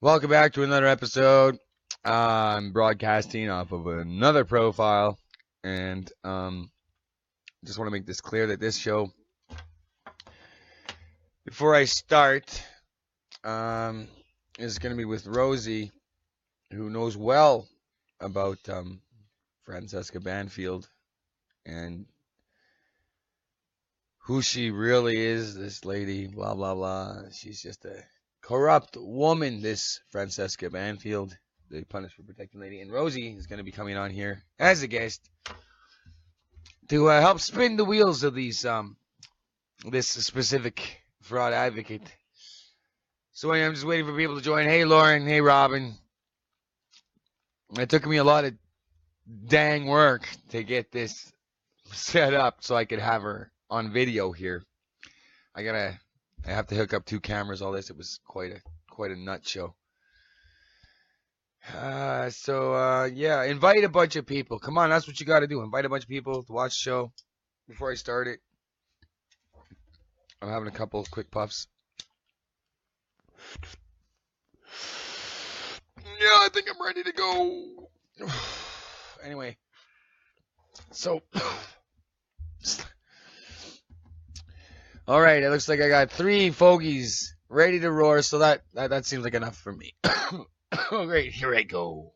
Welcome back to another episode. I'm broadcasting off of another profile, and just want to make this clear that this show, before I start, is going to be with Rosie, who knows well about Francesca Banfield and who she really is. This lady, blah blah blah. She's just a corrupt woman, this Francesca Banfield, the Punished for Protecting lady. And Rosie is going to be coming on here as a guest to help spin the wheels of these this specific fraud advocate. So I'm just waiting for people to join. Hey Lauren, hey Robin. It took me a lot of dang work to get this set up so I could have her on video here. I have to hook up 2 cameras, all this. It was quite a nut show. Yeah, invite a bunch of people. Come on, that's what you got to do. Invite a bunch of people to watch the show before I start it. I'm having a couple of quick puffs. Yeah, I think I'm ready to go. Anyway, so all right, it looks like I got 3 fogies ready to roar, so that seems like enough for me. Oh, great, here I go.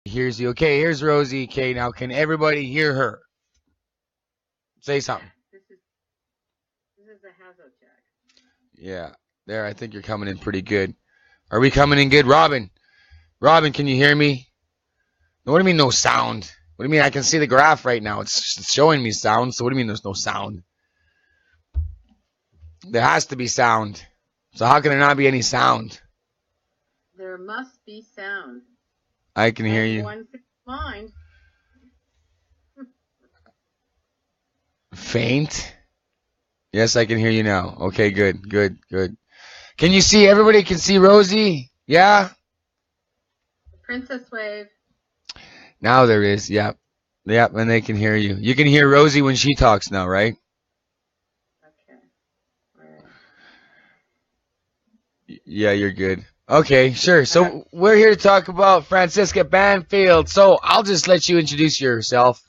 Here's you. Okay, here's Rosie. Okay, now can everybody hear her? Say something. This is a hazard check. Yeah, there. I think you're coming in pretty good. Are we coming in good, Robin? Robin, can you hear me? What do you mean no sound? What do you mean? I can see the graph right now. It's showing me sound. So what do you mean there's no sound? There has to be sound. So how can there not be any sound? There must be sound. I can hear you. One mind. Faint? Yes, I can hear you now. Okay, good. Can you see? Everybody can see Rosie? Yeah? The princess wave. Now there is. Yep, and they can hear you. You can hear Rosie when she talks now, right? Okay. All right. Yeah, you're good. Okay, sure. So we're here to talk about Francesca Banfield. So I'll just let you introduce yourself,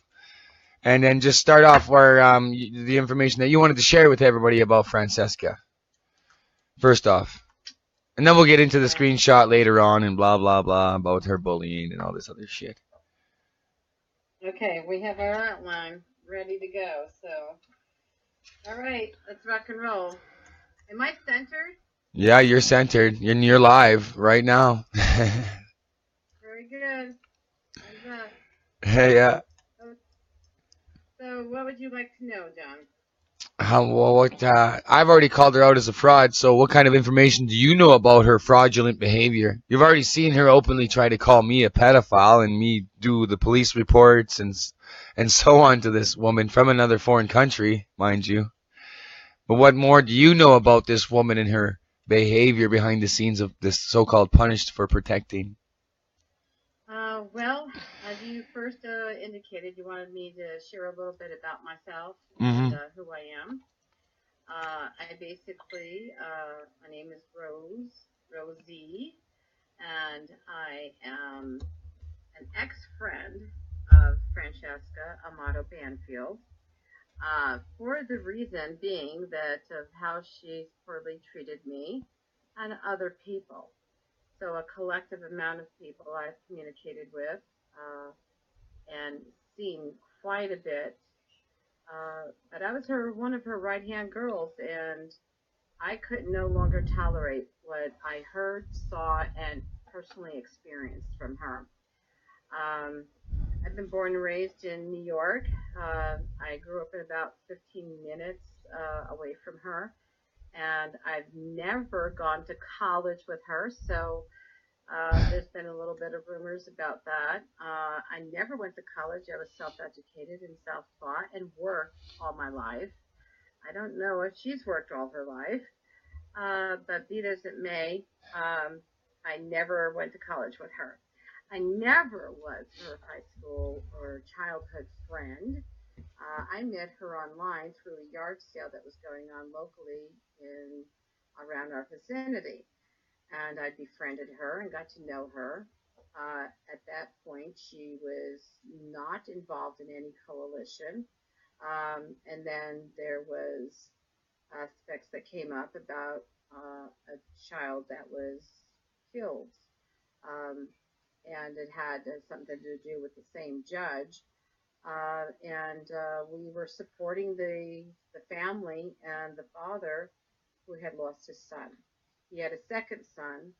and then just start off where the information that you wanted to share with everybody about Francesca. First off, and then we'll get into the screenshot later on and blah blah blah about her bullying and all this other shit. Okay, we have our outline ready to go. So, all right, let's rock and roll. Am I centered? Yeah, you're centered. You're live right now. Very good. Hey, yeah. So, what would you like to know, John? I've already called her out as a fraud, so what kind of information do you know about her fraudulent behavior? You've already seen her openly try to call me a pedophile and me do the police reports and so on to this woman from another foreign country, mind you. But what more do you know about this woman and her behavior behind the scenes of this so-called Punished for Protecting? Well, as you first indicated, you wanted me to share a little bit about myself Mm-hmm. and who I am. I basically, my name is Rosie, and I am an ex-friend of Francesca Amato Banfield, for the reason being that of how she's poorly treated me and other people. So a collective amount of people I've communicated with and seen quite a bit. But I was one of her right-hand girls, and I could no longer tolerate what I heard, saw, and personally experienced from her. I've been born and raised in New York. I grew up about 15 minutes away from her, and I've never gone to college with her, so there's been a little bit of rumors about that. I never went to college. I was self-educated and self-taught and worked all my life. I don't know if she's worked all her life, but be that as it may, I never went to college with her. I never was her high school or childhood friend. I met her online through a yard sale that was going on locally in around our vicinity, and I befriended her and got to know her. At that point, she was not involved in any coalition, and then there was aspects that came up about a child that was killed, um, and it had something to do with the same judge. And we were supporting the family and the father who had lost his son. He had a second son,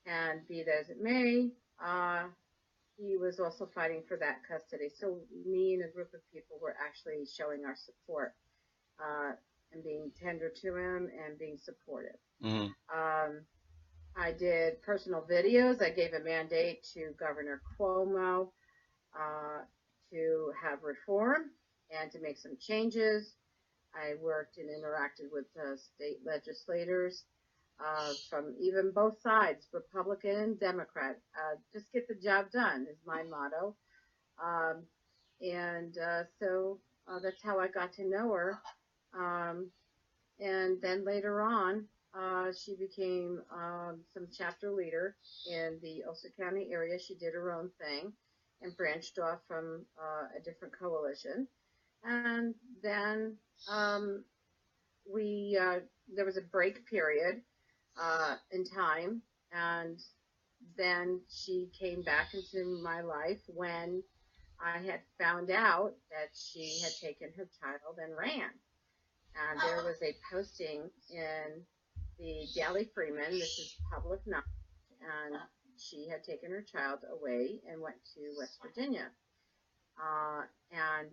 and be that as it may, he was also fighting for that custody. So me and a group of people were actually showing our support and being tender to him and being supportive. Mm-hmm. I did personal videos. I gave a mandate to Governor Cuomo to have reform and to make some changes. I worked and interacted with state legislators from even both sides, Republican and Democrat. Just get the job done is my motto. So that's how I got to know her. And then later on, she became some chapter leader in the Ulster County area. She did her own thing and branched off from a different coalition. And then there was a break period in time, and then she came back into my life when I had found out that she had taken her child and ran. And there was a posting in the Daily Freeman, this is public knowledge, and she had taken her child away and went to West Virginia. And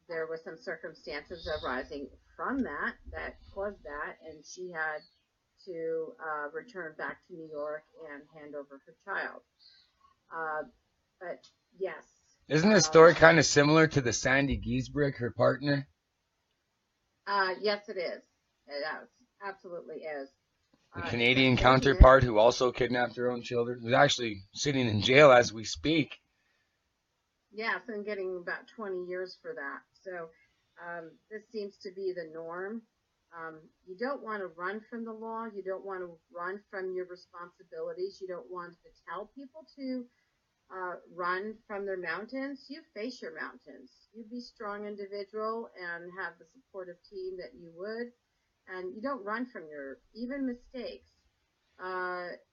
there were some circumstances arising from that caused that, and she had to return back to New York and hand over her child. But yes. Isn't this story kind of similar to the Sandy Giesbrick, her partner? Yes, it is. It is. Absolutely is. The Canadian counterpart who also kidnapped her own children, who's actually sitting in jail as we speak. Yes, and getting about 20 years for that. So this seems to be the norm. You don't want to run from the law. You don't want to run from your responsibilities. You don't want to tell people to run from their mountains. You face your mountains. You be a strong individual and have the supportive team that you would. And you don't run from your even mistakes.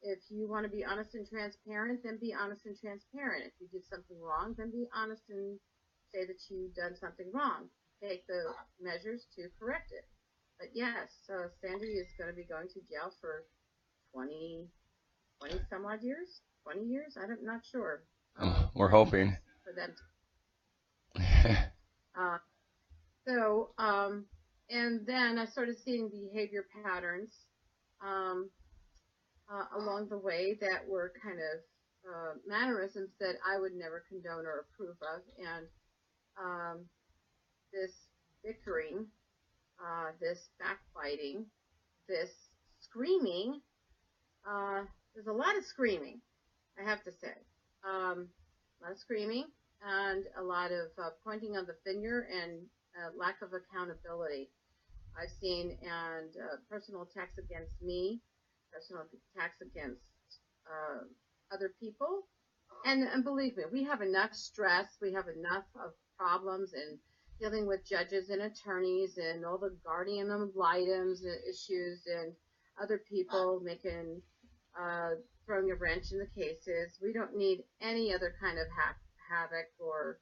If you want to be honest and transparent, then be honest and transparent. If you did something wrong, then be honest and say that you've done something wrong. Take the measures to correct it. But yes, Sandy is going to be going to jail for 20 some odd years, 20 years. I'm not sure. We're hoping. For them. And then I started seeing behavior patterns along the way that were kind of mannerisms that I would never condone or approve of. And this bickering, this backbiting, this screaming, there's a lot of screaming, I have to say. A lot of screaming and a lot of pointing of the finger and lack of accountability. I've seen personal attacks against me, personal attacks against other people, And believe me, we have enough stress, we have enough of problems and dealing with judges and attorneys and all the guardian ad litem issues and other people making uh, throwing a wrench in the cases. We don't need any other kind of havoc or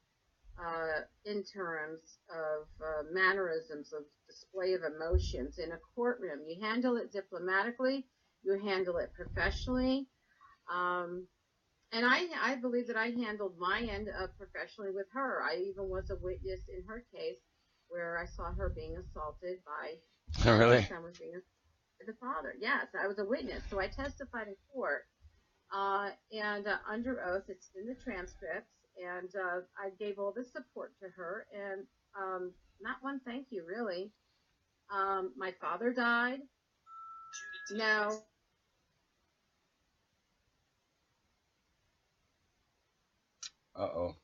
interims of mannerisms of display of emotions in a courtroom. You handle it diplomatically, you handle it professionally. Um, and I believe that I handled my end professionally with her. I even was a witness in her case where I saw her being assaulted by my Really? son was being assaulted by the father. Yes, I was a witness, so I testified in court and under oath. It's in the transcripts, and I gave all the support to her, and not one thank you really. My father died. No, Uh-oh.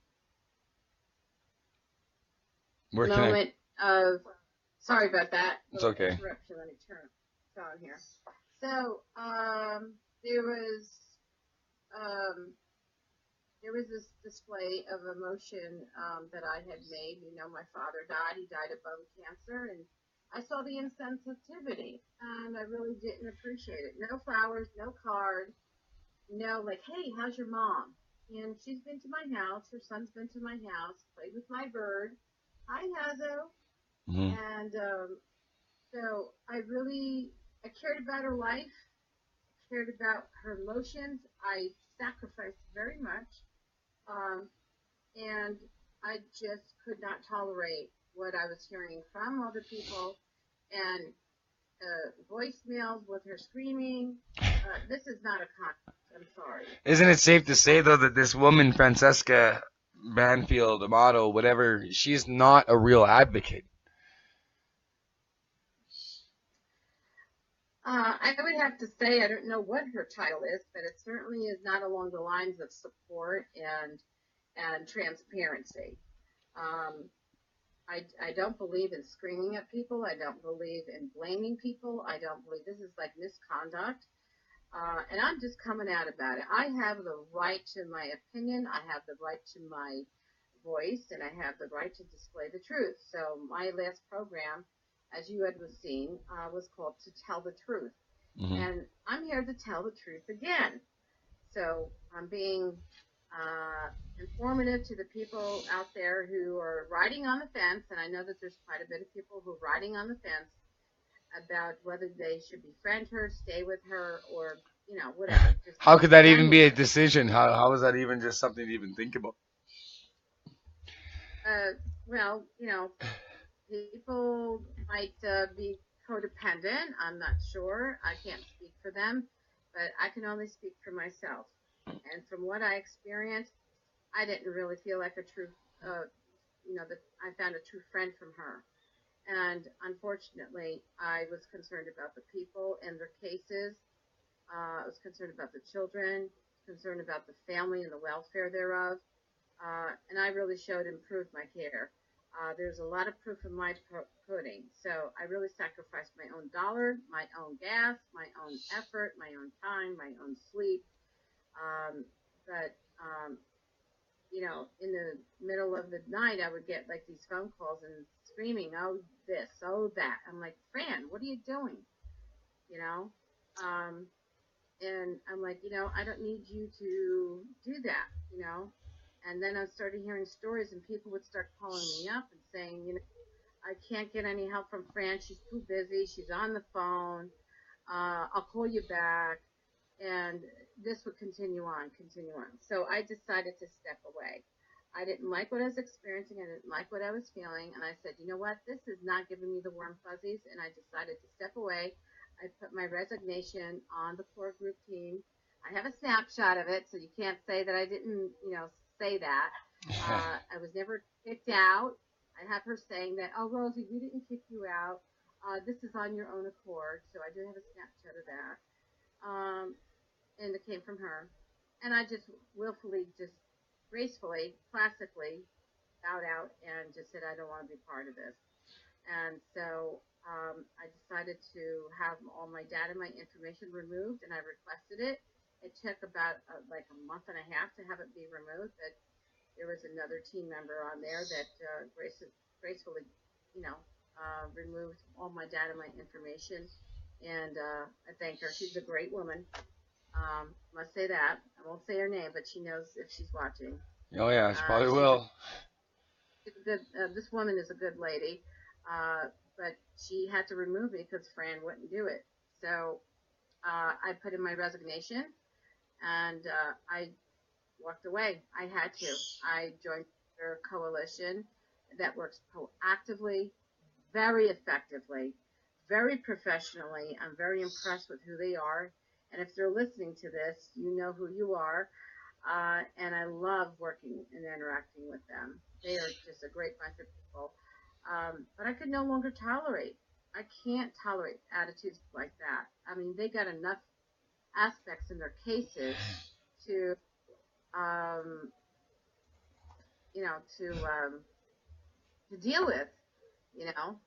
We're connected. moment of sorry about that It's little okay. interruption. Let me turn it on here. So there was um, there was this display of emotion that I had made. You know, my father died. He died of bone cancer, and I saw the insensitivity, and I really didn't appreciate it. No flowers, no card, no like, hey, how's your mom? And she's been to my house. Her son's been to my house. Played with my bird. Hi, Hazo. Hmm. And so I cared about her life, cared about her emotions. I sacrificed very much. Um, and I just could not tolerate what I was hearing from other people and voicemails with her screaming. This is not a conflict. I'm sorry. Isn't it safe to say though that this woman, Francesca Banfield, Amato, whatever, she's not a real advocate? I would have to say I don't know what her title is, but it certainly is not along the lines of support and transparency. Um, I don't believe in screaming at people. I don't believe in blaming people. I don't believe this is like misconduct. And I'm just coming out about it. I have the right to my opinion. I have the right to my voice, and I have the right to display the truth. So my last program, as you had seen, was called "To Tell the Truth," Hmm. and I'm here to tell the truth again. So I'm being informative to the people out there who are riding on the fence, and I know that there's quite a bit of people who are riding on the fence about whether they should befriend her, stay with her, or whatever. Just How could that even done be with a her. decision? How is that even just something to even think about? Uh, well, people might be codependent. I'm not sure. I can't speak for them, but I can only speak for myself. And from what I experienced, I didn't really feel like a true, that I found a true friend from her. And unfortunately, I was concerned about the people and their cases. I was concerned about the children, concerned about the family and the welfare thereof. And I really showed and proved my care. There's a lot of proof in my pudding. So I really sacrificed my own dollar, my own gas, my own effort, my own time, my own sleep. Um, but in the middle of the night, I would get like these phone calls and screaming, "Oh this, oh that." I'm like, "Fran, what are you doing?" You know, um, and I'm like, I don't need you to do that. And then I started hearing stories, and people would start calling me up and saying, I can't get any help from Fran. She's too busy. She's on the phone. I'll call you back. And this would continue on, continue on. So I decided to step away. I didn't like what I was experiencing. I didn't like what I was feeling. And I said, you know what? This is not giving me the warm fuzzies. And I decided to step away. I put my resignation on the core group team. I have a snapshot of it, so you can't say that I didn't, say that. I was never kicked out. I have her saying that, oh, Rosie, we didn't kick you out. This is on your own accord. So I do have a snapshot of that. Um, and it came from her. And I just willfully, just gracefully, classically bowed out and just said, I don't want to be part of this. And so I decided to have all my data, my information removed, and I requested it. It took about like a month and a half to have it be removed, but there was another team member on there that gracefully, you know, removed all my data, my information, and I thank her. She's a great woman. Must say that. I won't say her name, but she knows if she's watching. Oh yeah, she probably will. Good. This woman is a good lady, but she had to remove me because Fran wouldn't do it. So I put in my resignation, and I walked away. I had to. I joined their coalition that works proactively, very effectively, very professionally. I'm very impressed with who they are. And if they're listening to this, you know who you are. And I love working and interacting with them. They are just a great bunch of people. But I could no longer tolerate. I can't tolerate attitudes like that. I mean, they got enough aspects in their cases to, um, you know, to deal with, you know.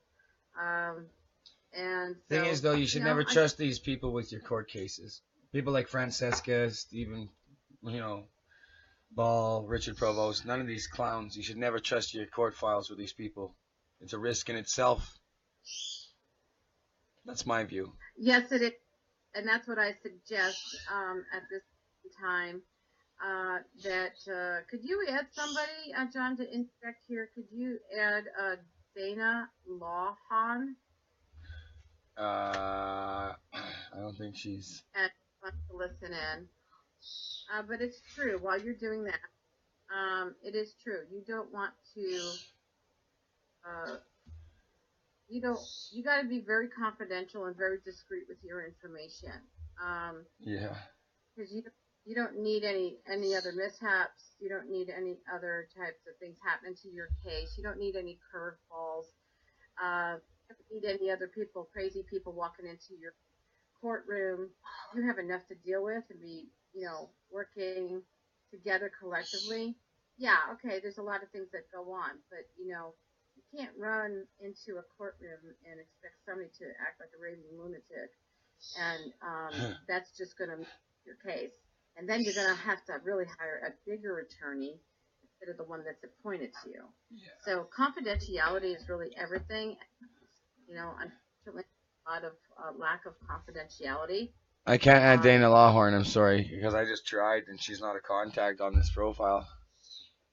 And Thing so, is, though, you you should know, never trust these people with your court cases. People like Francesca, Stephen, Ball, Richard Provost, none of these clowns. You should never trust your court files with these people. It's a risk in itself. That's my view. yes, it is. And that's what I suggest at this time. Could you add somebody, John, to interject here? Could you add Dana Lawhon? I don't think she's. And wants to listen in. But it's true. While you're doing that, it is true. You don't want to. You got to be very confidential and very discreet with your information. Yeah. Because you don't need any other mishaps. You don't need any other types of things happening to your case. You don't need any curveballs. You don't need any other people, crazy people walking into your courtroom. You have enough to deal with and be, working together collectively. Yeah, okay, there's a lot of things that go on, but, you can't run into a courtroom and expect somebody to act like a raving lunatic. And that's just going to make your case. And then you're going to have to really hire a bigger attorney instead of the one that's appointed to you. Yeah. So confidentiality is really everything. Unfortunately, a lot of lack of confidentiality. I can't add Dana Lawhorn, I'm sorry, because I just tried and she's not a contact on this profile.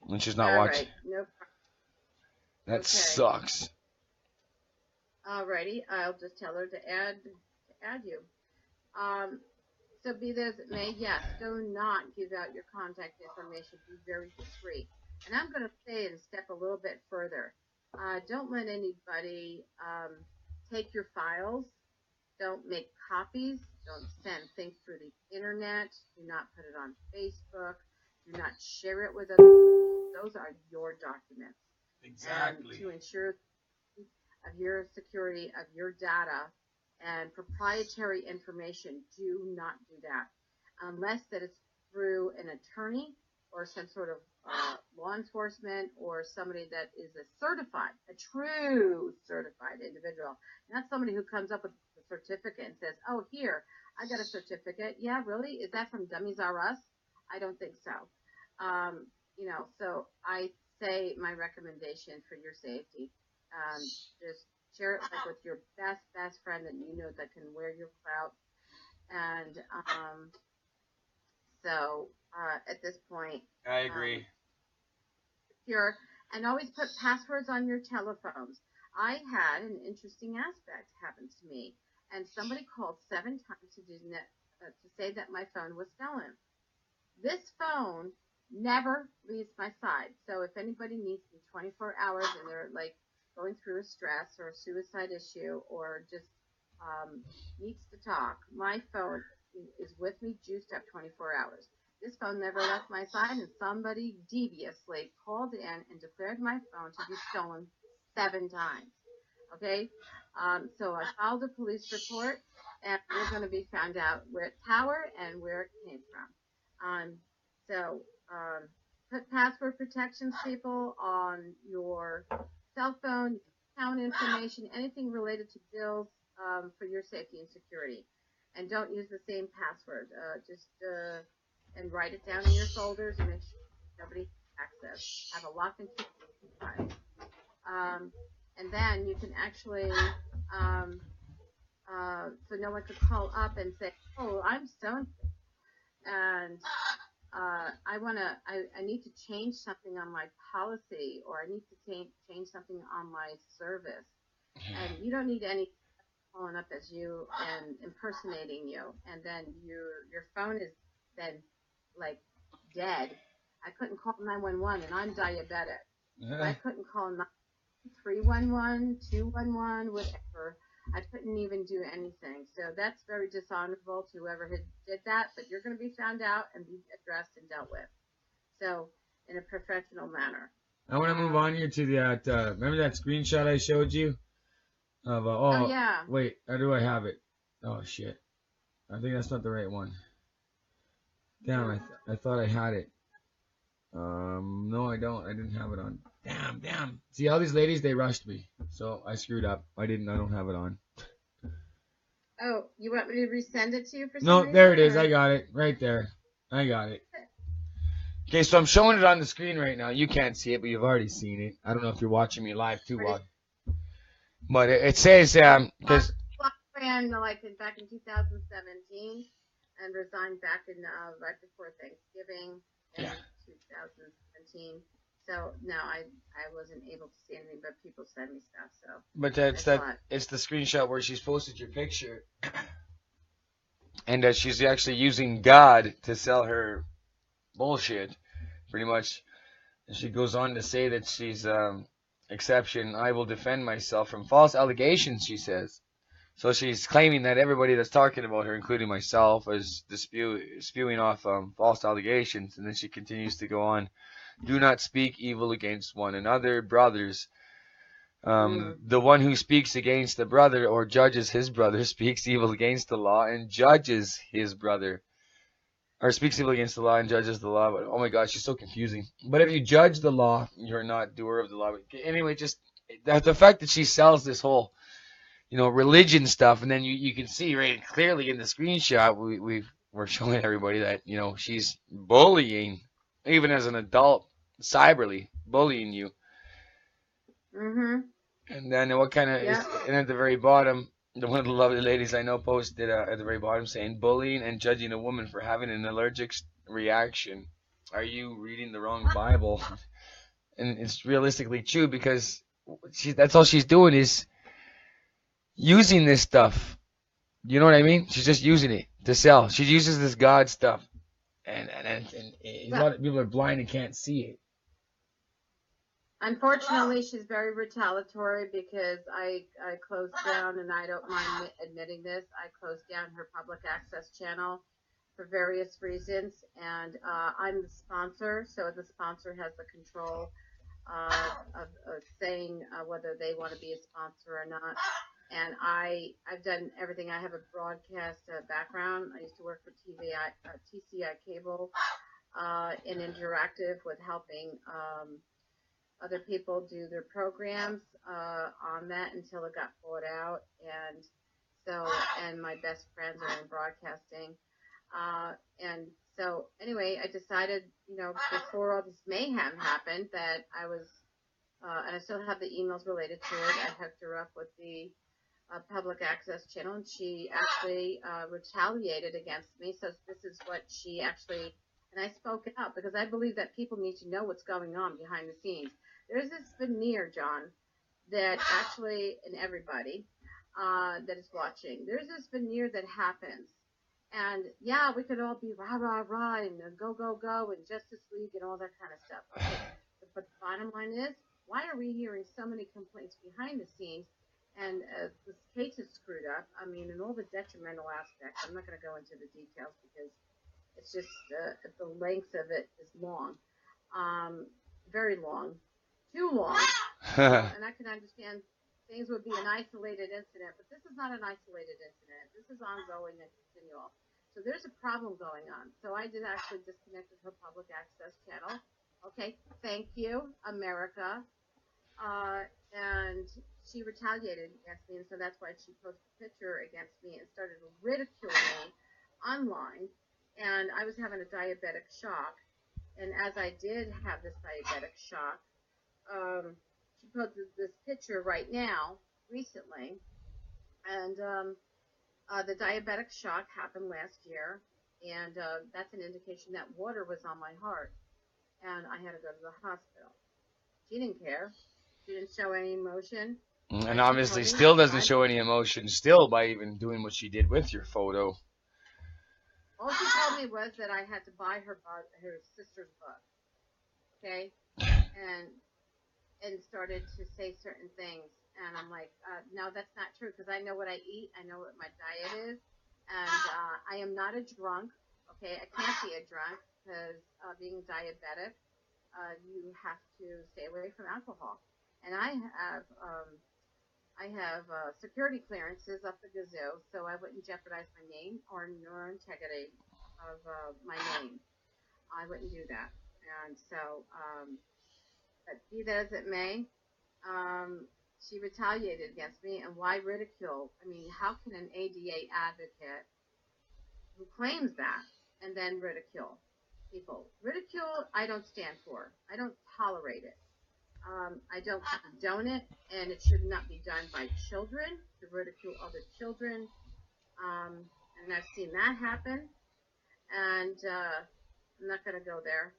And she's not watching. Right. No problem. That sucks. Alrighty, I'll just tell her to add you. So be this as it may, yes, do not give out your contact information. Be very discreet. And I'm going to say it and step a little bit further. Don't let anybody take your files. Don't make copies. Don't send things through the internet. Do not put it on Facebook. Do not share it with other people. Those are your documents. Exactly. And to ensure of your security of your data and proprietary information, do not do that unless that it's through an attorney or some sort of law enforcement or somebody that is a true certified individual, not somebody who comes up with a certificate and says, oh, here, I got a certificate. Yeah, really? Is that from Dummies R Us? I don't think so. So I say my recommendation for your safety, just share it like with your best friend that you know that can wear your clout. And at this point, I agree. Secure, and always put passwords on your telephones. I had an interesting aspect happen to me, and somebody called 7 times to say that my phone was stolen. This phone never leaves my side. So if anybody needs me 24 hours and they're like going through a stress or a suicide issue or just needs to talk, my phone is with me juiced up 24 hours. This phone never left my side, and somebody deviously called in and declared my phone to be stolen 7 times. Okay? So I filed a police report, and we're going to be found out where it's power and where it came from. Put password protections, people, on your cell phone, account information, anything related to bills for your safety and security. and don't use the same password. And write it down in your folders and make sure nobody has access. Have a lock and key file. And then you can actually, so no one could call up and say, "Oh, I'm so," and I need to change something on my policy, or I need to change something on my service. And you don't need any calling up as you and impersonating you, and then your phone is then like dead. I couldn't call 911, and I'm diabetic. So I couldn't call 311, 211, whatever. I couldn't even do anything. So that's very dishonorable to whoever did that, but you're going to be found out and be addressed and dealt with. So in a professional manner. I want to move on here to that. Remember that screenshot I showed you? Of Oh yeah. Wait, how do I have it? Oh shit! I think that's not the right one. Damn, I thought I had it. No, I don't. I didn't have it on. Damn. See, all these ladies, they rushed me, so I screwed up. I don't have it on. Oh, you want me to resend it to you for some No, reason, there it is. or? I got it right there. I got it. Okay, so I'm showing it on the screen right now. You can't see it, but you've already seen it. I don't know if you're watching me live too, but it says because I ran back in 2017 and resigned back in right before Thanksgiving in 2017. So no, I wasn't able to see anything, but people send me stuff. So. But it's the screenshot where she's posted your picture, and that she's actually using God to sell her bullshit, pretty much. And she goes on to say that she's exception. I will defend myself from false allegations, she says. So she's claiming that everybody that's talking about her, including myself, is spewing off false allegations. And then she continues to go on. Do not speak evil against one another, brothers. The one who speaks against the brother or judges his brother speaks evil against the law and judges his brother. Or speaks evil against the law and judges the law. But, oh my gosh, she's so confusing. But if you judge the law, you're not doer of the law. But anyway, just the fact that she sells this whole, religion stuff, and then you can see right clearly in the screenshot we're showing everybody that she's bullying, even as an adult, cyberly bullying you. Mhm. And then what kind of? Yeah. And at the very bottom, one of the lovely ladies I know posted at the very bottom saying, "Bullying and judging a woman for having an allergic reaction. Are you reading the wrong Bible?" And it's realistically true because that's all she's doing is using this stuff. You know what I mean? She's just using it to sell. She uses this God stuff, and a lot of people are blind and can't see it. Unfortunately, she's very retaliatory because I closed down, and I don't mind admitting this, I closed down her public access channel for various reasons, and I'm the sponsor, so the sponsor has the control of saying whether they want to be a sponsor or not. And I've done everything. I have a broadcast background. I used to work for TCI Cable in Interactive with helping other people do their programs on that until it got bought out. And my best friends are in broadcasting. And so anyway, I decided, before all this mayhem happened, that I was, and I still have the emails related to it. I hooked her up with the public access channel, and she actually retaliated against me. So this is what she actually, and I spoke out because I believe that people need to know what's going on behind the scenes. There's this veneer, John, that actually, and everybody that is watching, there's this veneer that happens. And yeah, we could all be rah, rah, rah, and go, go, go, and Justice League and all that kind of stuff. Okay. But the bottom line is, why are we hearing so many complaints behind the scenes? And this case is screwed up. I mean, and all the detrimental aspects. I'm not going to go into the details because it's just the length of it is long, very long, too long. And I can understand things would be an isolated incident, but this is not an isolated incident. This is ongoing and continual. So there's a problem going on. So I did actually disconnected her public access channel. Okay, thank you, America. And she retaliated against me, and so that's why she posted a picture against me and started ridiculing I was having a diabetic shock. And as I did have this diabetic shock, she posted this picture right now, recently, and the diabetic shock happened last year, and that's an indication that water was on my heart, and I had to go to the hospital. She didn't care. She didn't show any emotion. And She obviously told me, still doesn't show any emotion still by even doing what she did with your photo. all she told me was that I had to buy her sister's book, okay, and started to say certain things, and I'm like, no, that's not true, because I know what I eat, I know what my diet is, and I am not a drunk, okay, I can't be a drunk, because being diabetic, you have to stay away from alcohol, and I have security clearances up the gazoo, so I wouldn't jeopardize my name or integrity of my name. I wouldn't do that. And so, but be that as it may, she retaliated against me. And why ridicule? I mean, how can an ADA advocate who claims that and then ridicule people? Ridicule, I don't stand for. I don't tolerate it. I don't condone it, and it should not be done by children to ridicule other children. And I've seen that happen, and I'm not going to go there.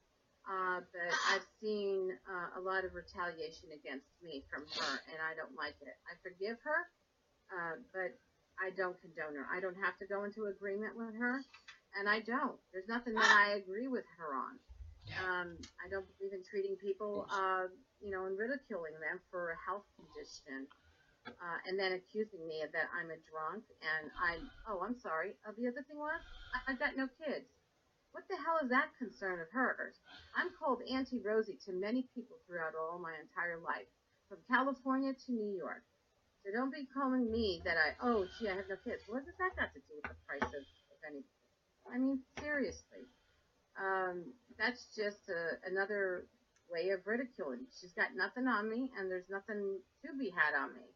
But I've seen a lot of retaliation against me from her, and I don't like it. I forgive her, but I don't condone her. I don't have to go into agreement with her, and I don't. There's nothing that I agree with her on. I don't believe in treating people, and ridiculing them for a health condition, and then accusing me that I'm a drunk, and I'm sorry. The other thing was, I've got no kids. What the hell is that concern of hers? I'm called Auntie Rosie to many people throughout all my entire life, from California to New York. So don't be calling me that I have no kids. What has that got to do with the price of anything? I mean, seriously. That's just another way of ridiculing. She's got nothing on me, and there's nothing to be had on me.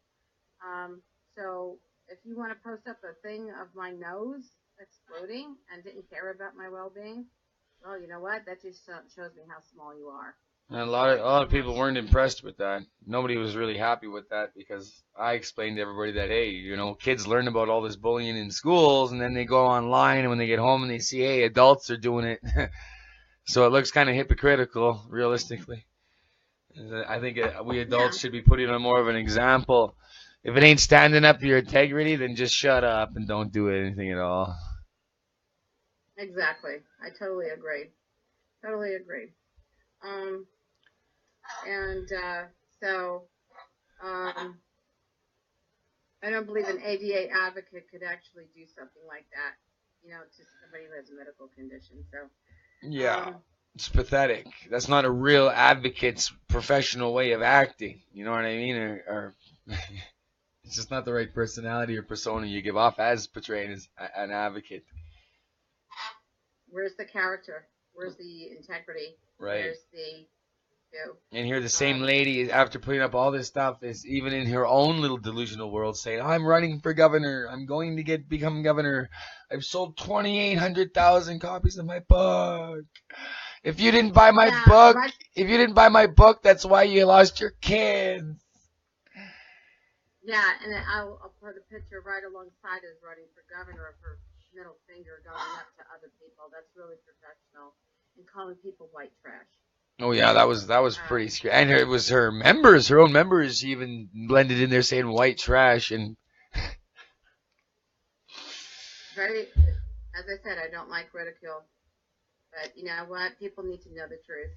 So if you want to post up a thing of my nose exploding and didn't care about my well-being, well, you know what? That just shows me how small you are. And a lot of people weren't impressed with that. Nobody was really happy with that because I explained to everybody that, hey, kids learn about all this bullying in schools, and then they go online, and when they get home and they see, hey, adults are doing it. So it looks kind of hypocritical, realistically. I think we adults should be putting on more of an example. If it ain't standing up to your integrity, then just shut up and don't do anything at all. Exactly. I totally agree. Totally agree. I don't believe an ADA advocate could actually do something like that, to somebody who has a medical condition. So yeah, it's pathetic. That's not a real advocate's professional way of acting. You know what I mean? Or it's just not the right personality or persona you give off as portraying as an advocate. Where's the character? Where's the integrity? Right. Where's the And here the same lady, after putting up all this stuff, is even in her own little delusional world saying, I'm running for governor. I'm going to become governor. I've sold 2,800,000 copies of my book. If you didn't buy my book, that's why you lost your kids. Yeah, and I'll put a picture right alongside us running for governor of her middle finger going up to other people. That's really professional. And calling people white trash. Oh yeah, that was pretty scary. And it was her own members, even blended in there saying white trash and. As I said, I don't like ridicule, but you know what? People need to know the truth,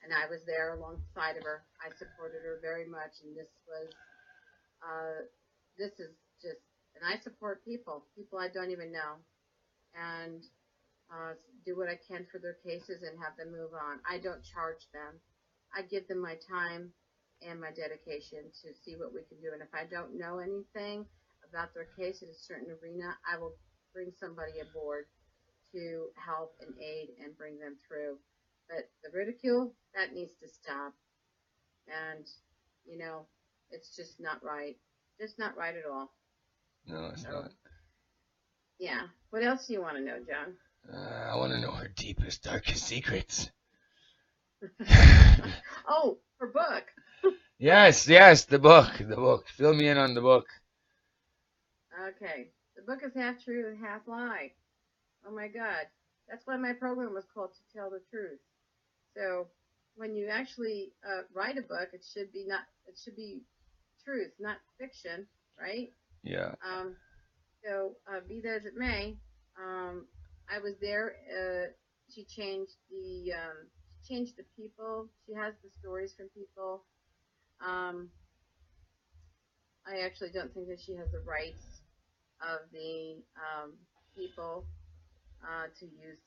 and I was there alongside of her. I supported her very much, and this is just, and I support people I don't even know, and do what I can for their cases and have them move on. I don't charge them. I give them my time and my dedication to see what we can do. And if I don't know anything about their case in a certain arena, I will bring somebody aboard to help and aid and bring them through. But the ridicule, that needs to stop. And, it's just not right. Just not right at all. No, it's not. Yeah. What else do you want to know, John? I want to know her deepest, darkest secrets. Oh, her book. Yes, the book. Fill me in on the book. Okay. The book is half true, half lie. Oh my God. That's why my program was called To Tell the Truth. So when you actually write a book, it should be truth, not fiction, right? Yeah. Um, be that as it may, I was there. She changed the people. She has the stories from people. Um, I actually don't think that she has the rights of the people to use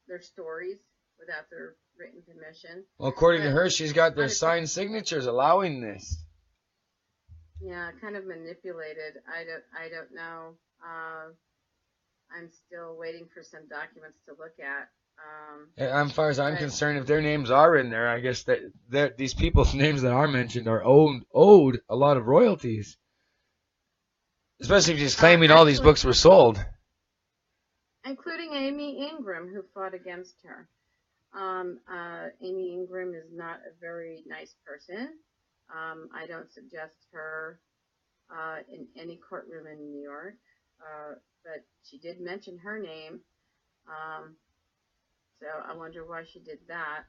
their stories without their written permission. Well, according to But her, she's got their on a signed signatures allowing this. yeah, kind of manipulated. I don't know. I'm still waiting for some documents to look at. As far as I'm But concerned, if their names are in there, I guess that these people's names that are mentioned are owed a lot of royalties. Especially if she's claiming all these actually, books were sold. including Amy Ingram, who fought against her. Amy Ingram is not a very nice person. I don't suggest her in any courtroom in New York. But she did mention her name. Um, so I wonder why she did that.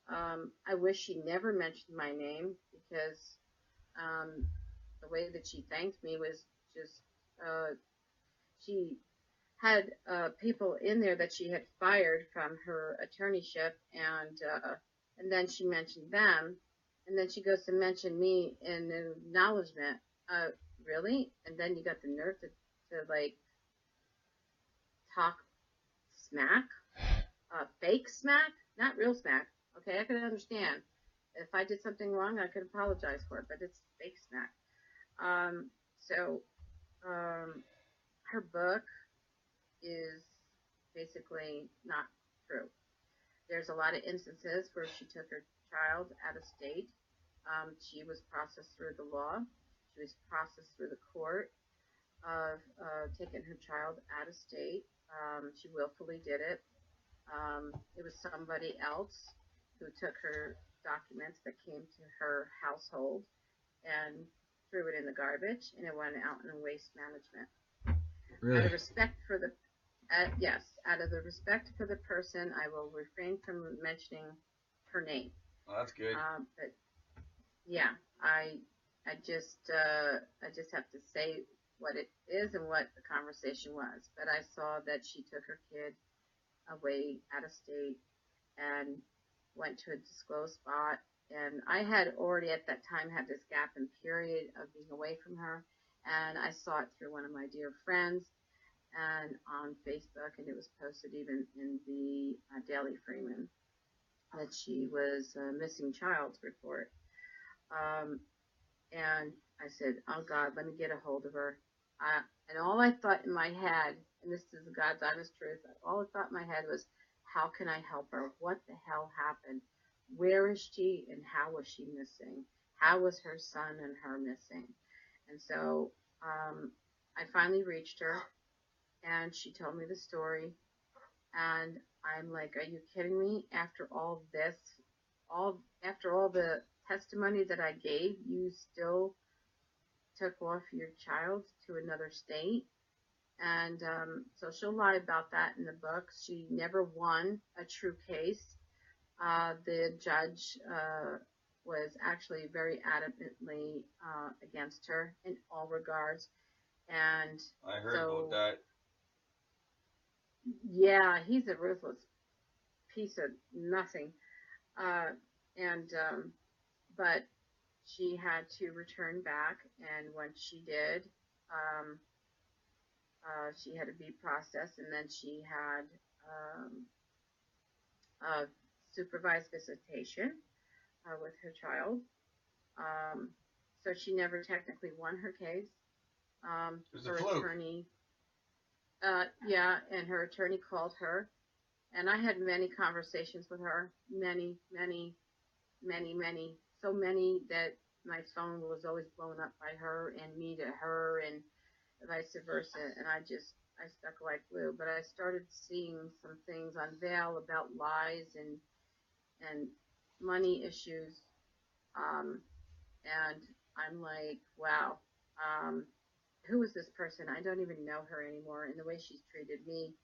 I wish she never mentioned my name because um, the way that she thanked me was just she had people in there that she had fired from her attorneyship, and then she mentioned them, and then she goes to mention me in an acknowledgement. Really? And then you got the nerve to like talk smack, fake smack, not real smack. Okay, I can understand. If I did something wrong, I could apologize for it, but it's fake smack. Um, so um, her book is basically not true. There's a lot of instances where she took her child out of state. She was processed through the law. She was processed through the court of taking her child out of state. She willfully did it. It was somebody else who took her documents that came to her household and threw it in the garbage, and it went out in waste management. Out Really? of respect for the yes, out of the respect for the person, I will refrain from mentioning her name. Well, that's good. But yeah, I just have to say what it is and what the conversation was. But I saw that she took her kid away out of state and went to a disclosed spot. And I had already at that time had this gap and period of being away from her. And I saw it through one of my dear friends and on Facebook, and it was posted even in the Daily Freeman that she was a missing child report. Um, and I said, "Oh God, let me get a hold of her." And all I thought in my head, and this is God's honest truth, all I thought in my head was, "How can I help her? What the hell happened? Where is she? And how was she missing? How was her son and her missing?" And so I finally reached her, and she told me the story. And I'm like, "Are you kidding me? After all this, after all the testimony that I gave, you still took off your child to another state?" And so she'll lie about that in the book. She never won a true case. The judge was actually very adamantly against her in all regards. And I heard so, about that. yeah, he's a ruthless piece of nothing. Uh, and But she had to return back, and when she did, um, she had to be processed, and then she had uh, supervised visitation with her child. Um, so she never technically won her case. It was a Her fluke. attorney, yeah, and her attorney called her, and I had many conversations with her, many, so many that my phone was always blown up by her and me to her, and vice versa. And I stuck like glue. But I started seeing some things unveil about lies and money issues. Um, and I'm like, wow, um, who is this person? I don't even know her anymore. And the way she's treated me,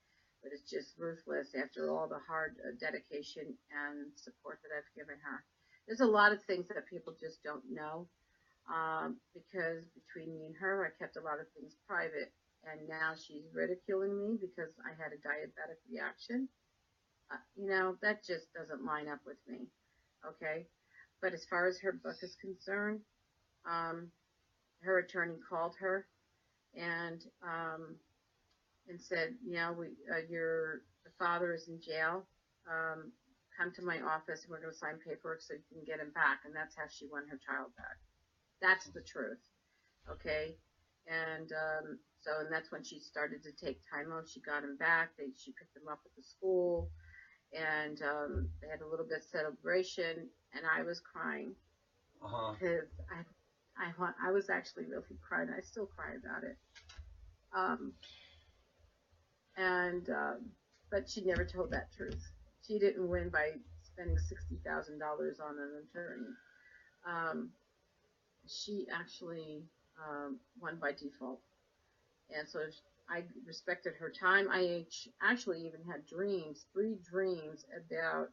but it's just ruthless after all the hard dedication and support that I've given her. There's a lot of things that people just don't know, because between me and her, I kept a lot of things private. And now she's ridiculing me because I had a diabetic reaction. That just doesn't line up with me. Okay. But as far as her book is concerned, um, her attorney called her and said, your the father is in jail. Um, Come to my office and we're going to sign paperwork so you can get him back. And that's how she won her child back. That's the truth. Okay. And that's when she started to take time off. She got him back. She picked him up at the school, and they had a little bit of celebration, and I was crying because I was actually really crying. I still cry about it. Um, and But she never told that truth. She didn't win by spending $60,000 on an attorney. Um, she actually won by default, and so I respected her time. I actually even had three dreams about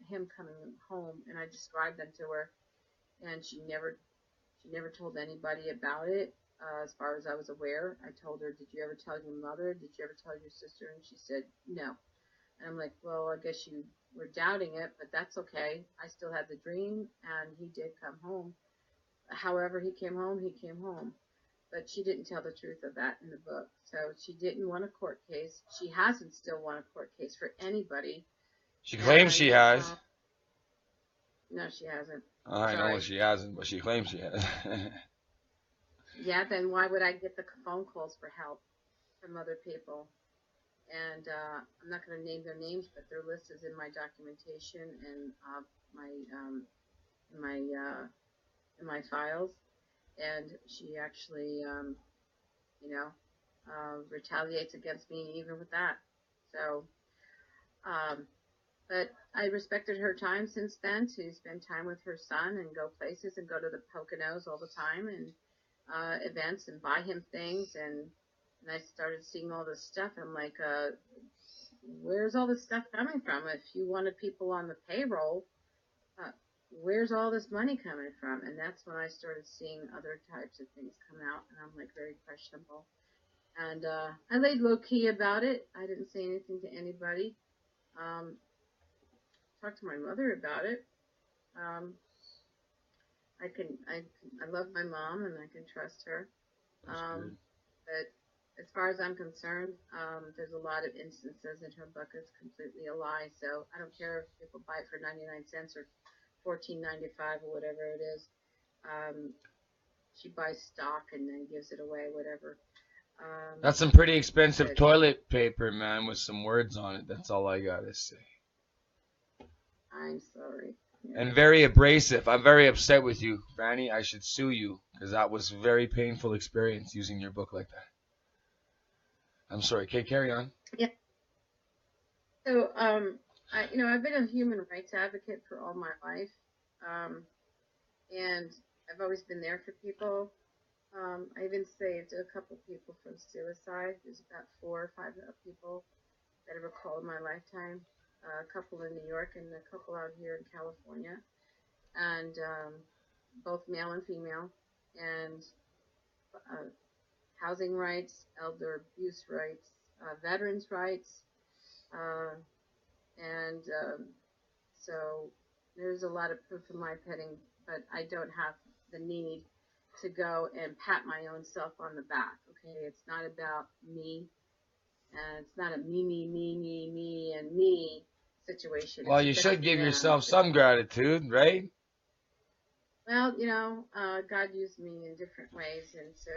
him coming home, and I described them to her, and she never told anybody about it. As far as I was aware, I told her, "Did you ever tell your mother? Did you ever tell your sister?" And she said, "No." And I'm like, "Well, I guess you were doubting it, but that's okay. I still had the dream, and he did come home. However he came home, he came home." But she didn't tell the truth of that in the book. So she didn't want a court case. She hasn't still won a court case for anybody. She claims she has. No, she hasn't. I know she hasn't, but she claims she has. Yeah, then why would I get the phone calls for help from other people? And I'm not going to name their names, but their list is in my documentation and my in my files. And she actually, retaliates against me even with that. So, but I respected her time since then to spend time with her son and go places and go to the Poconos all the time and events and buy him things. And I started seeing all this stuff. I'm like, where's all this stuff coming from? If you wanted people on the payroll, where's all this money coming from? And that's when I started seeing other types of things come out, and I'm like, very questionable. And I laid low key about it. I didn't say anything to anybody. Talked to my mother about it. Um, I love my mom and I can trust her. But as far as I'm concerned, there's a lot of instances in her book it's completely a lie. So I don't care if people buy it for 99 cents or $14.95 or whatever it is. She buys stock and then gives it away, whatever. That's some pretty expensive toilet paper, man, with some words on it. That's all I gotta say. I'm sorry. Yeah. And very abrasive. I'm very upset with you, Franny. I should sue you because that was a very painful experience using your book like that. I'm sorry. Okay, carry on. Yeah. So, I've been a human rights advocate for all my life, and I've always been there for people. I even saved a couple people from suicide. There's about 4 or 5 people that I recall in my lifetime. A couple in New York and a couple out here in California, and both male and female, and housing rights, elder abuse rights, veterans rights, and so there's a lot of proof in my petting, but I don't have the need to go and pat my own self on the back. Okay, it's not about me, and it's not a me, and me situation. Well, you should give yourself some gratitude, right? Well, God used me in different ways, and so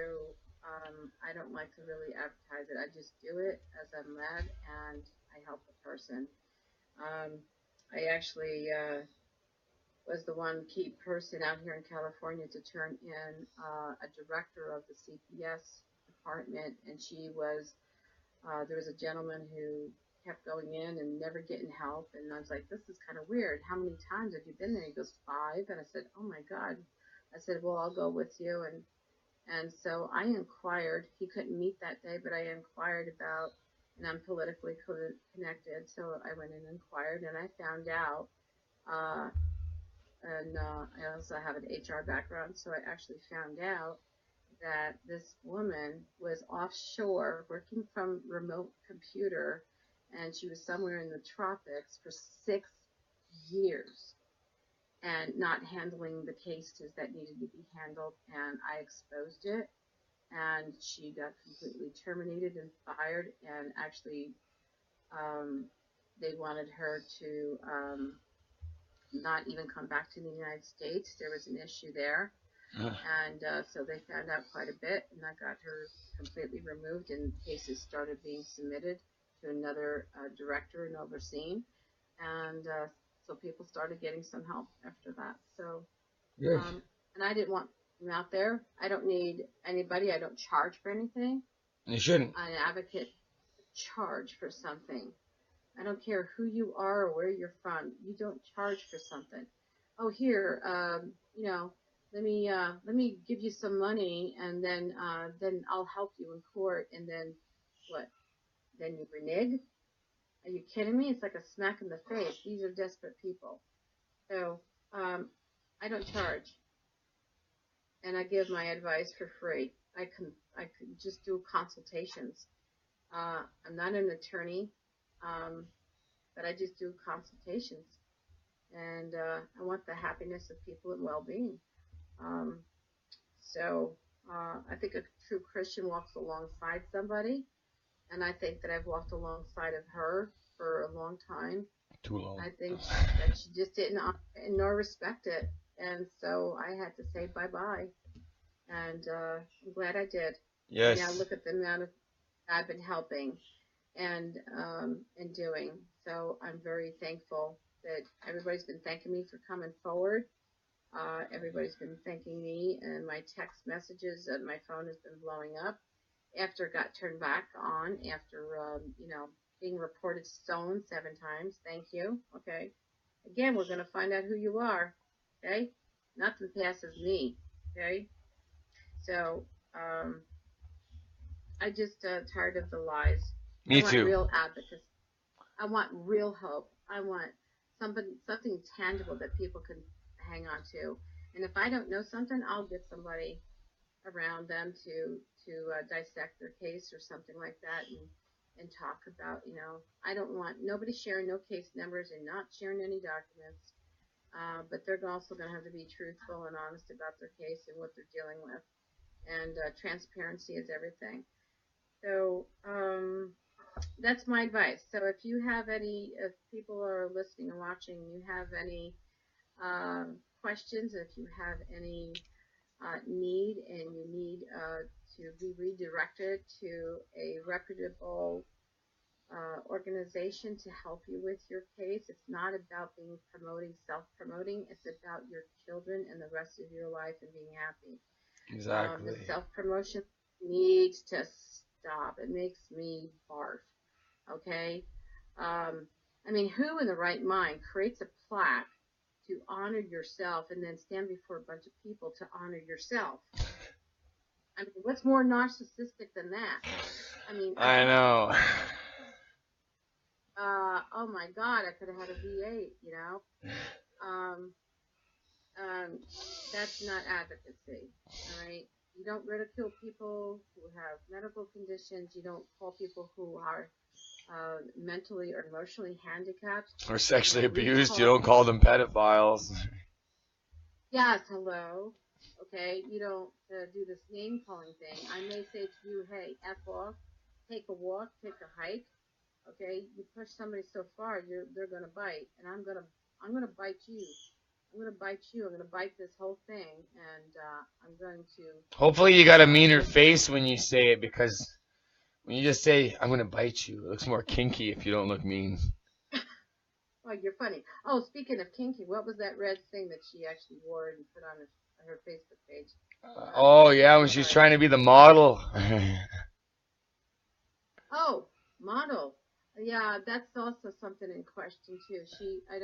I don't like to really advertise it. I just do it as I'm led, and I help the person. I actually was the one key person out here in California to turn in a director of the CPS apartment, and she was, there was a gentleman who kept going in and never getting help. And I was like, this is kind of weird. How many times have you been there? He goes, 5. And I said, oh my God. I said, well, I'll go with you. And so I inquired. He couldn't meet that day, but I inquired about, and I'm politically connected. So I went and inquired, and I found out, and I also have an HR background. So I actually found out that this woman was offshore working from remote computer, and she was somewhere in the tropics for 6 years and not handling the cases that needed to be handled. And I exposed it, and she got completely terminated and fired. And actually, they wanted her to not even come back to the United States. There was an issue there. And so they found out quite a bit, and that got her completely removed, and cases started being submitted to another director and overseen. And so people started getting some help after that. So, Yes. And I didn't want them out there. I don't need anybody. I don't charge for anything. You shouldn't. An advocate charge for something. I don't care who you are or where you're from. You don't charge for something. Oh, here, let me give you some money, and then I'll help you in court, and then what? Then you renege? Are you kidding me? It's like a smack in the face. These are desperate people. So I don't charge, and I give my advice for free. I can just do consultations. I'm not an attorney, but I just do consultations, and I want the happiness of people and well-being. So I think a true Christian walks alongside somebody, and I think that I've walked alongside of her for a long time. Too long. I think that she just didn't nor respect it, and so I had to say bye-bye, and I'm glad I did. Yes. And now look at the amount of I've been helping and doing. So I'm very thankful that everybody's been thanking me for coming forward. Everybody's been thanking me, and my text messages and my phone has been blowing up after it got turned back on after, being reported stolen 7 times. Thank you. Okay. Again, we're going to find out who you are. Okay. Nothing passes me. Okay. So, I just tired of the lies. Me I want too. real advocacy. I want real hope. I want something tangible that people can hang on to. And if I don't know something, I'll get somebody around them to dissect their case or something like that, and talk about, I don't want nobody sharing no case numbers and not sharing any documents. But they're also going to have to be truthful and honest about their case and what they're dealing with. And transparency is everything. So that's my advice. So if people are listening and watching, you have any questions, if you have any need, and you need to be redirected to a reputable organization to help you with your case, it's not about self-promoting. It's about your children and the rest of your life and being happy. Exactly. The self-promotion needs to stop. It makes me barf. Okay? Who in the right mind creates a plaque to honor yourself and then stand before a bunch of people to honor yourself? What's more narcissistic than that? I know. Oh my God, I could have had a V8, That's not advocacy, all right? You don't ridicule people who have medical conditions. You don't call people who are mentally or emotionally handicapped Or sexually abused. You don't call them pedophiles. Yes, hello. Okay, you don't do this name calling thing. I may say to you, hey, F off, take a walk, take a hike. Okay, you push somebody so far, they're gonna bite, and I'm gonna bite you. I'm gonna bite you. I'm gonna bite this whole thing, and I'm going to. Hopefully you got a meaner face when you say it, because when you just say, I'm going to bite you, it looks more kinky if you don't look mean. Oh, you're funny. Oh, speaking of kinky, what was that red thing that she actually wore and put on her Facebook page? Oh I'm yeah, so when she's sorry. trying to be the model. Oh, model. Yeah, that's also something in question too. I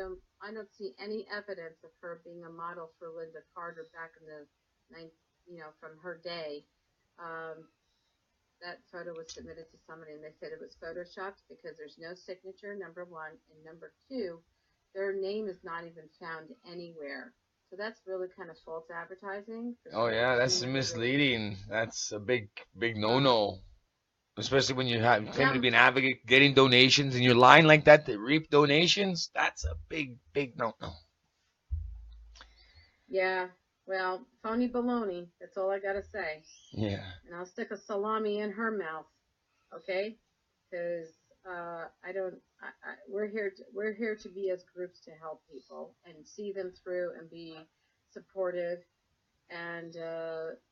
don't see any evidence of her being a model for Linda Carter back in the from her day. Um, that photo was submitted to somebody and they said it was photoshopped because there's no signature, number one, and number two, their name is not even found anywhere. So that's really kind of false advertising for Oh somebody yeah, that's claiming to really, misleading. That's a big uh, no-no. Especially when you have claiming to yeah, be an advocate, getting donations, and you're lying like that to reap donations. That's a big no-no. yeah. Well, phony baloney. That's all I gotta say. Yeah. And I'll stick a salami in her mouth, okay? Because I don't. We're here to be as groups to help people and see them through and be supportive and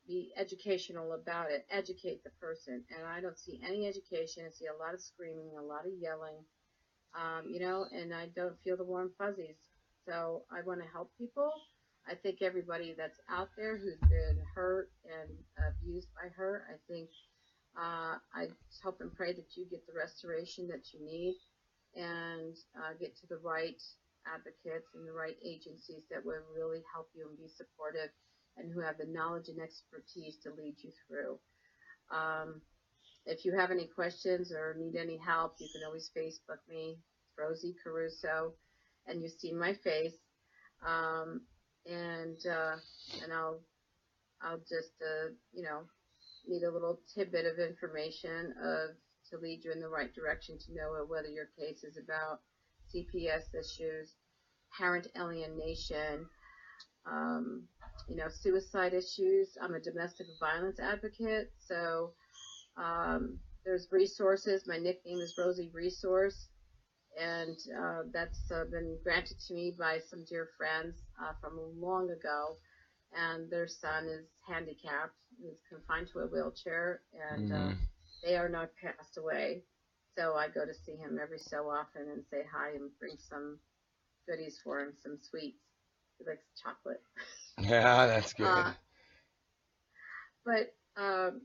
be educational about it. Educate the person, and I don't see any education. I see a lot of screaming, a lot of yelling, and I don't feel the warm fuzzies. So I want to help people. I think everybody that's out there who's been hurt and abused by her, I think I just hope and pray that you get the restoration that you need and get to the right advocates and the right agencies that will really help you and be supportive and who have the knowledge and expertise to lead you through. Um, if you have any questions or need any help, you can always Facebook me, Rosie Caruso, and you see my face. Um, and and I'll just need a little tidbit of information to lead you in the right direction to know whether your case is about CPS issues, parent alienation, um, suicide issues. I'm a domestic violence advocate, so there's resources. My nickname is Rosie Resource, and that's been granted to me by some dear friends from long ago. And their son is handicapped, is confined to a wheelchair, and Mm. they are not passed away. So I go to see him every so often and say hi and bring some goodies for him, some sweets. He likes chocolate. Yeah, that's good. uh, but um,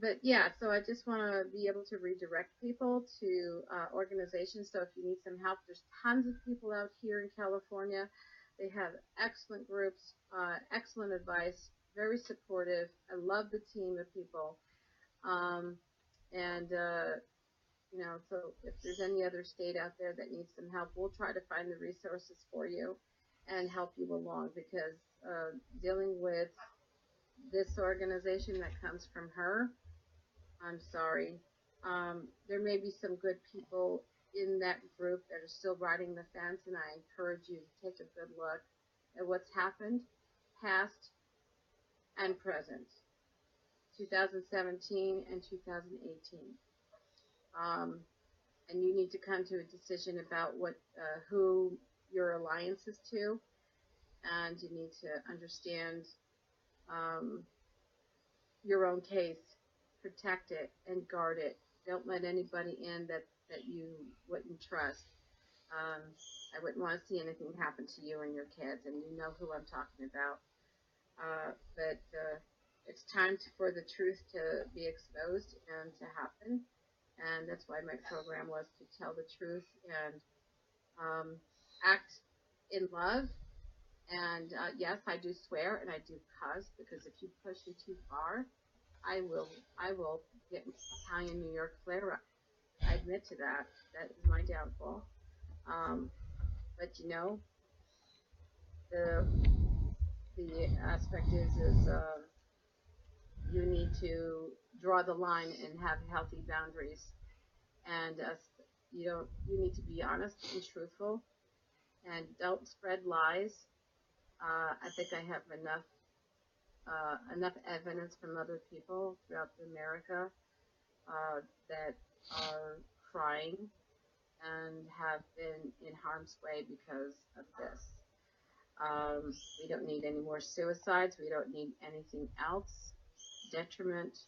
but yeah, so I just want to be able to redirect people to organizations. So if you need some help, there's tons of people out here in California. They have excellent groups, excellent advice, very supportive. I love the team of people. Um, and so if there's any other state out there that needs some help, we'll try to find the resources for you and help you along because dealing with this organization that comes from her, I'm sorry. There may be some good people in that group that are still riding the fence, and I encourage you to take a good look at what's happened, past and present, 2017 and 2018. Um, and you need to come to a decision about who your alliance is to, and you need to understand um, your own case, protect it, and guard it. Don't let anybody in that you wouldn't trust. Um, I wouldn't want to see anything happen to you and your kids, and you know who I'm talking about. But it's time for the truth to be exposed and to happen, and that's why my program was to tell the truth and act in love. And yes, I do swear and I do cuss because if you push me too far, I will get Italian New York flare up. I admit to that. That is my downfall. Um, but the the aspect is you need to draw the line and have healthy boundaries. And you need to be honest and truthful and don't spread lies. I think I have enough evidence from other people throughout America that are crying and have been in harm's way because of this. We don't need any more suicides. We don't need anything else. Detriment.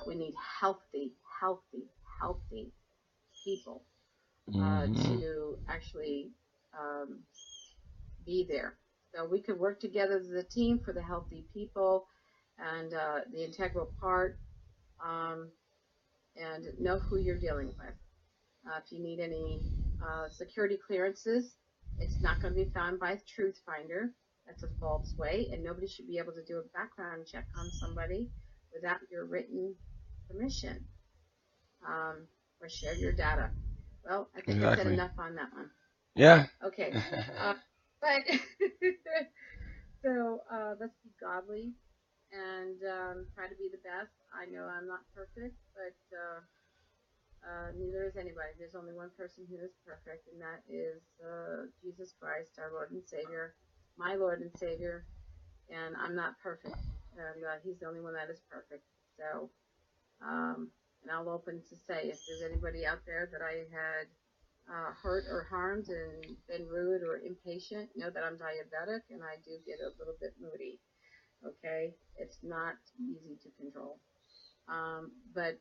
We need healthy, healthy people Hmm. to actually um, be there. So we could work together as a team for the healthy people. and the integral part, and know who you're dealing with. If you need any security clearances, it's not going to be found by Truth Finder. That's a false way, and nobody should be able to do a background check on somebody without your written permission, or share your data. Well, I think I said enough on that one. Yeah. Okay. But so let's be godly and try to be the best. I know I'm not perfect, but neither is anybody. There's only one person who is perfect, and that is Jesus Christ, our Lord and Savior, my Lord and Savior. And I'm not perfect, and He's the only one that is perfect. So, and I'll open to say if there's anybody out there that I had hurt or harmed and been rude or impatient, know that I'm diabetic and I do get a little bit moody. Okay, it's not easy to control. But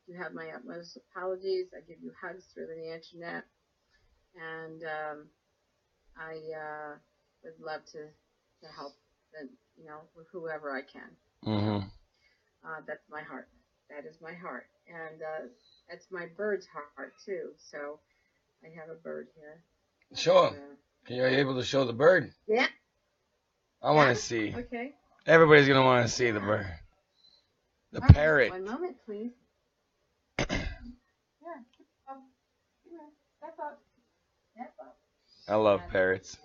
you have my utmost apologies. I give you hugs through the internet, and I would love to help, with whoever I can. Mm-hmm. That's my heart. That is my heart, and that's my bird's heart too. So I have a bird here. Show him. Are you able to show the bird? Yeah. I want to see. Okay. Everybody's gonna want to see the bird. The All parrot. Right. 1 moment, please. Yeah. Step up. Step up. I love parrots.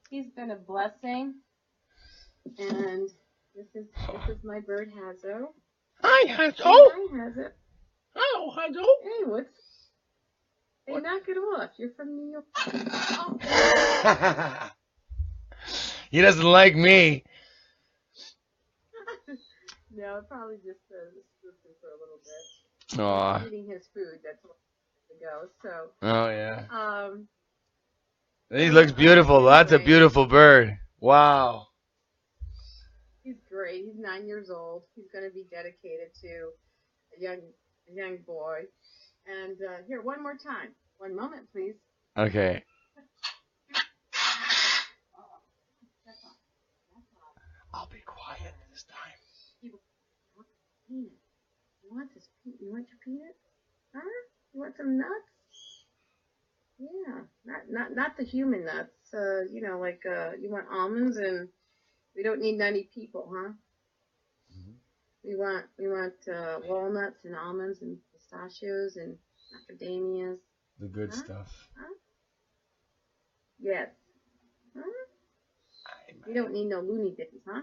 He's been a blessing, and this is my bird Hazo. Hi, Hazo. Hi, Hazo. Hello, Hazo. Hey, what's? Hey, knock it off. You're from New York. Oh. He doesn't like me. No, probably just listen for a little bit. Aw. He's eating his food. That's where to go. So. Oh yeah. He So, looks beautiful. anyway, That's a beautiful bird. Wow. He's great. He's 9 years old. He's going to be dedicated to a young boy. And here, one more time. 1 moment, please. Okay. I'll be quiet this time. You want this? You want your peanut? Huh? You want some nuts? Yeah, not the human nuts. Like you want almonds, and we don't need nutty people, huh? Mm-hmm. We want walnuts and almonds and pistachios and macadamias. The good stuff. Huh? Yes. Huh? You don't need no loony bins, huh?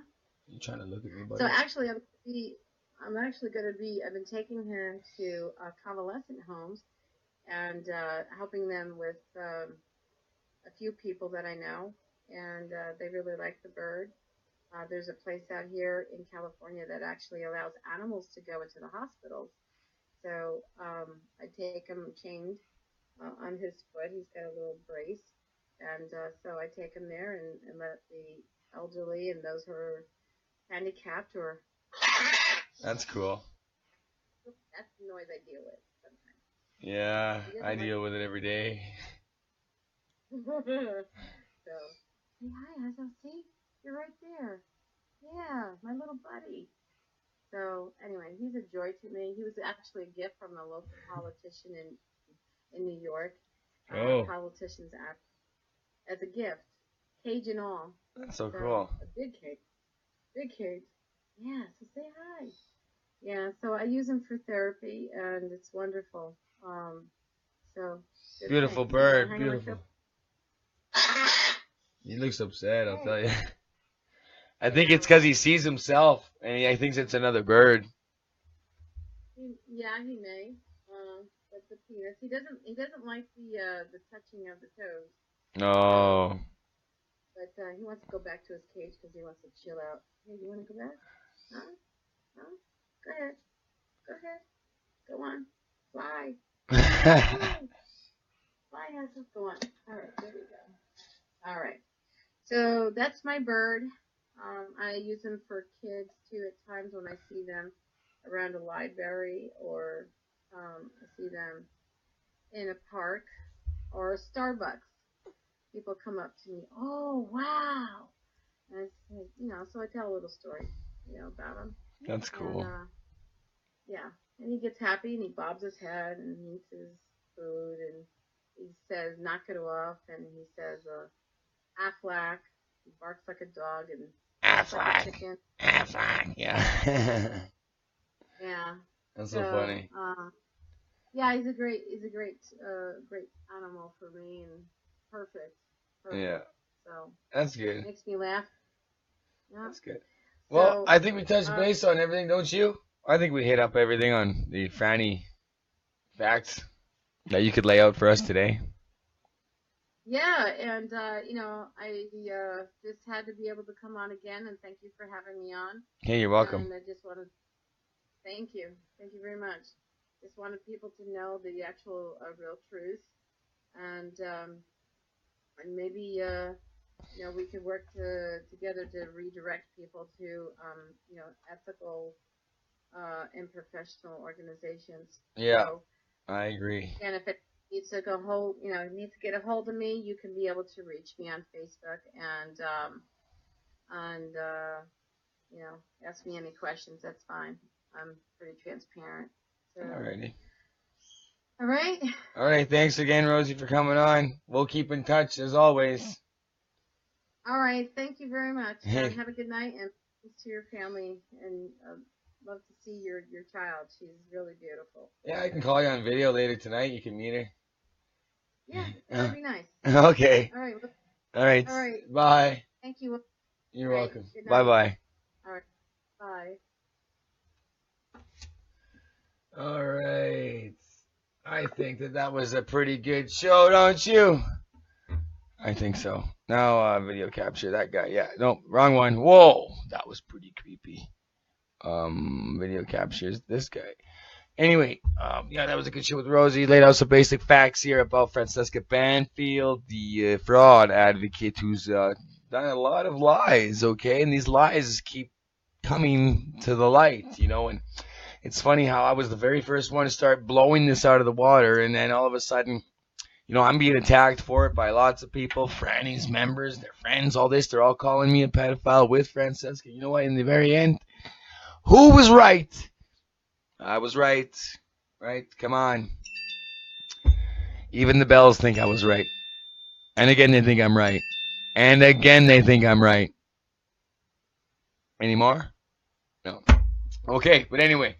You trying to look at me, buddy? So actually, I've been taking him to convalescent homes and helping them with a few people that I know, and they really like the bird. There's a place out here in California that actually allows animals to go into the hospitals. So I take him chained on his foot. He's got a little brace. And so I take him there and let the elderly and those who are handicapped or... That's cool. That's the noise I deal with sometimes. Yeah, I deal with it every day. So, say hi, Hazel. See? You're right there. Yeah, my little buddy. So, anyway, he's a joy to me. He was actually a gift from a local politician in New York. Politicians act as a gift, cage and all. That's so cool. A big cage. Big cage. Yeah, so say hi. Yeah, so I use him for therapy, and it's wonderful. So beautiful bird, beautiful. He looks upset, I'll tell you. I think it's because he sees himself, and he thinks it's another bird. Yeah, he may. But the penis, he doesn't like the touching of the toes. No. But he wants to go back to his cage because he wants to chill out. Hey, you want to go back? Huh? Huh? Go ahead. Go ahead. Go on. Fly. Fly, Hazel. Go on. All right, there we go. All right. So that's my bird. I use them for kids too at times when I see them around a library or I see them in a park or a Starbucks. People come up to me, oh, wow. And so I tell a little story, about him. That's cool. And, yeah, and he gets happy and he bobs his head and he eats his food and he says, "Knock it off," and he says, "Aflac." He barks like a dog and quacks like a chicken. Aflac, yeah. Yeah. That's so funny. Yeah, he's a great great animal for me and perfect. Yeah. So that's good. Makes me laugh. Yeah. That's good. Well, I think we touched base on everything, don't you? I think we hit up everything on the Franny facts that you could lay out for us today. Yeah, and I just had to be able to come on again, and thank you for having me on. Hey, you're welcome. And I just want to thank you very much. Just wanted people to know the actual real truth, and maybe we could work together to redirect people to ethical and professional organizations. Yeah, so, I agree. And if it needs to get a hold of me, you can be able to reach me on Facebook and ask me any questions. That's fine. I'm pretty transparent. So. Alrighty. All right. All right. Thanks again, Rosie, for coming on. We'll keep in touch as always. All right. Thank you very much. Have a good night and peace to your family. And love to see your child. She's really beautiful. Yeah, I can call you on video later tonight. You can meet her. Yeah, that'd be nice. Okay. All right. All right. All right. Bye. Thank you. You're welcome. Bye-bye. All right. Bye. All right. I think that was a pretty good show, don't you? I think so. Now, video capture that guy. Yeah, no, wrong one. Whoa, that was pretty creepy. Video captures this guy. Anyway, yeah, that was a good show with Rosie. Laid out some basic facts here about Francesca Banfield, the fraud advocate who's done a lot of lies, okay? And these lies keep coming to the light, and it's funny how I was the very first one to start blowing this out of the water, and then all of a sudden, I'm being attacked for it by lots of people, Franny's members, their friends, all this. They're all calling me a pedophile with Francesca. You know what? In the very end, who was right? I was right. Right? Come on. Even the bells think I was right. And again, they think I'm right. And again, they think I'm right. Any more? No. Okay, but anyway,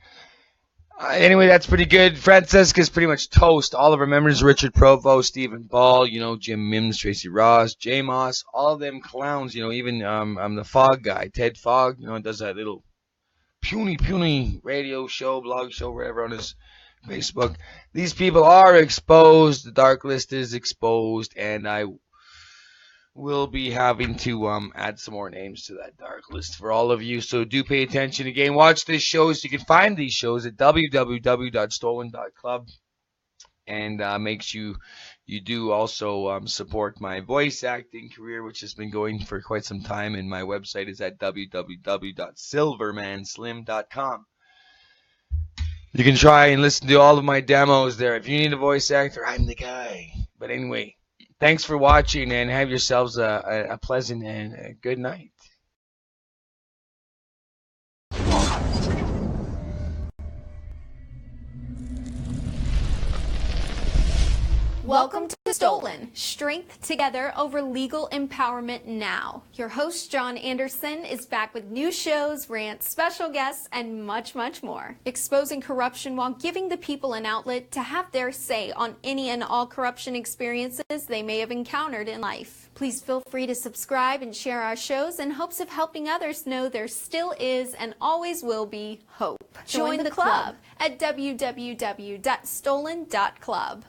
that's pretty good. Francesca's pretty much toast. All of her members, Richard Provost, Stephen Ball, Jim Mims, Tracy Ross, J Moss, all of them clowns. Even I'm the Fogg guy, Ted Fogg. Does that little puny radio show, blog show, wherever on his Facebook. These people are exposed. The dark list is exposed, and I will be having to add some more names to that dark list for all of you. So do pay attention. Again, watch these shows. You can find these shows at www.stolen.club. And make sure you do also support my voice acting career, which has been going for quite some time. And my website is at www.silvermanslim.com. You can try and listen to all of my demos there. If you need a voice actor, I'm the guy. But anyway, thanks for watching and have yourselves a pleasant and a good night. Welcome to Stolen. Strength together over legal empowerment now. Your host, John Anderson, is back with new shows, rants, special guests, and much, much more. Exposing corruption while giving the people an outlet to have their say on any and all corruption experiences they may have encountered in life. Please feel free to subscribe and share our shows in hopes of helping others know there still is and always will be hope. Join the club at www.stolen.club.